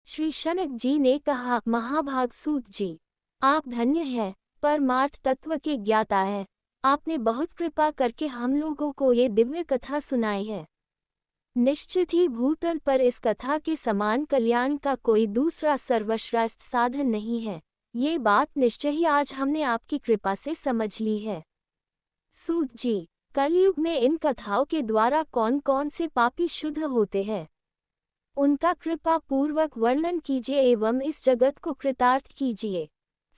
श्री शनक जी ने कहा, महाभाग सूत जी, आप धन्य हैं, परमार्थ तत्व के ज्ञाता है। आपने बहुत कृपा करके हम लोगों को ये दिव्य कथा सुनाई है। निश्चित ही भूतल पर इस कथा के समान कल्याण का कोई दूसरा सर्वश्रेष्ठ साधन नहीं है। ये बात निश्चय ही आज हमने आपकी कृपा से समझ ली है। सूत जी, कलयुग में इन कथाओं के द्वारा कौन कौन से पापी शुद्ध होते हैं, उनका कृपा पूर्वक वर्णन कीजिए एवं इस जगत को कृतार्थ कीजिए।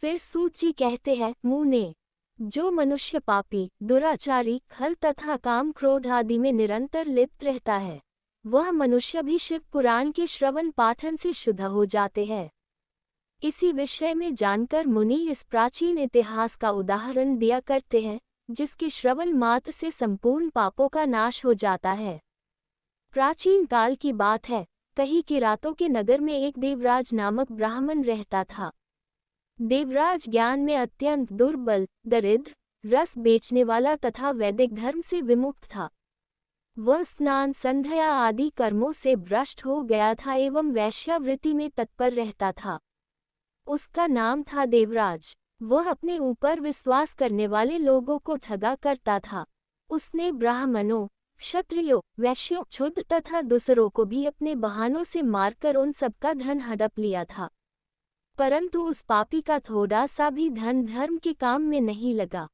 फिर सूत जी कहते हैं, मुने, जो मनुष्य पापी, दुराचारी, खल तथा काम क्रोध आदि में निरंतर लिप्त रहता है, वह मनुष्य भी शिव पुराण के श्रवण पाठन से शुद्ध हो जाते हैं। इसी विषय में जानकर मुनि इस प्राचीन इतिहास का उदाहरण दिया करते हैं, जिसके श्रवण मात्र से संपूर्ण पापों का नाश हो जाता है। प्राचीन काल की बात है, कहीं किरातों के नगर में एक देवराज नामक ब्राह्मण रहता था। देवराज ज्ञान में अत्यंत दुर्बल, दरिद्र, रस बेचने वाला तथा वैदिक धर्म से विमुक्त था। वह स्नान संध्या आदि कर्मों से भ्रष्ट हो गया था एवं वैश्यावृत्ति में तत्पर रहता था। उसका नाम था देवराज। वह अपने ऊपर विश्वास करने वाले लोगों को ठगा करता था। उसने ब्राह्मणों, क्षत्रियों, वैश्यों, क्षुद्र तथा दूसरों को भी अपने बहानों से मारकर उन सबका धन हड़प लिया था। परंतु उस पापी का थोड़ा सा भी धन धर्म के काम में नहीं लगा।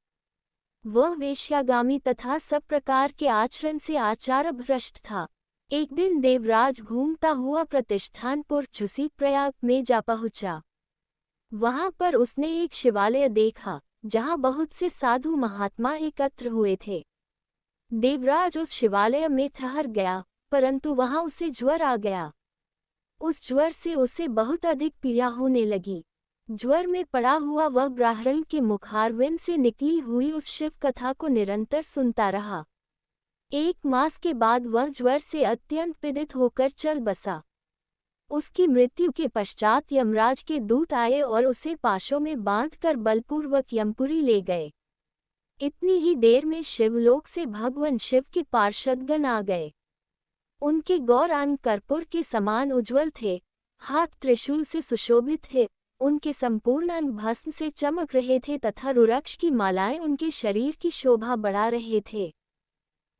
वह वेश्यागामी तथा सब प्रकार के आचरण से आचार भ्रष्ट था। एक दिन देवराज घूमता हुआ प्रतिष्ठानपुर चुसी प्रयाग में जा पहुंचा। वहां पर उसने एक शिवालय देखा, जहां बहुत से साधु महात्मा एकत्र हुए थे। देवराज उस शिवालय में ठहर गया, परंतु वहां उसे ज्वर आ गया। उस ज्वर से उसे बहुत अधिक पीड़ा होने लगी। ज्वर में पड़ा हुआ वह ब्राह्मण के मुखारविंद से निकली हुई उस शिव कथा को निरंतर सुनता रहा। 1 मास के बाद वह ज्वर से अत्यंत पीड़ित होकर चल बसा। उसकी मृत्यु के पश्चात यमराज के दूत आए और उसे पाशों में बांधकर बलपूर्वक यमपुरी ले गए। इतनी ही देर में शिवलोक से भगवान शिव के पार्षदगण आ गए। उनके गौरांग कर्पूर के समान उज्ज्वल थे, हाथ त्रिशूल से सुशोभित थे, उनके संपूर्ण अंग भस्म से चमक रहे थे तथा रुद्राक्ष की मालाएं उनके शरीर की शोभा बढ़ा रहे थे।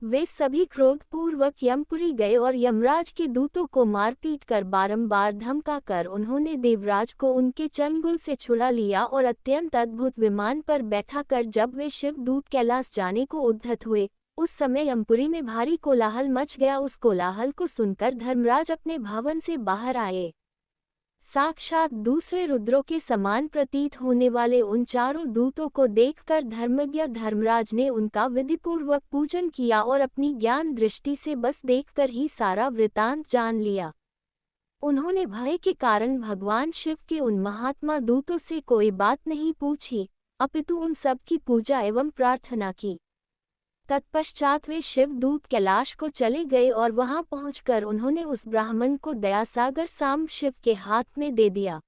वे सभी क्रोधपूर्वक यमपुरी गए और यमराज के दूतों को मारपीट कर बारंबार धमका कर उन्होंने देवराज को उनके चंगुल से छुड़ा लिया और अत्यंत अद्भुत विमान पर बैठा कर जब वे शिव दूत कैलाश जाने को उद्यत हुए, उस समय यमपुरी में भारी कोलाहल मच गया। उस कोलाहल को सुनकर धर्मराज अपने भवन से बाहर आए। साक्षात दूसरे रुद्रों के समान प्रतीत होने वाले उन चारों दूतों को देखकर धर्मज्ञ धर्मराज ने उनका विधिपूर्वक पूजन किया और अपनी ज्ञान दृष्टि से बस देखकर ही सारा वृतांत जान लिया। उन्होंने भय के कारण भगवान शिव के उन महात्मा दूतों से कोई बात नहीं पूछी, अपितु उन सब की पूजा एवं प्रार्थना की। तत्पश्चात वे शिवदूत कैलाश को चले गए और वहां पहुंचकर उन्होंने उस ब्राह्मण को दयासागर सांब शिव के हाथ में दे दिया।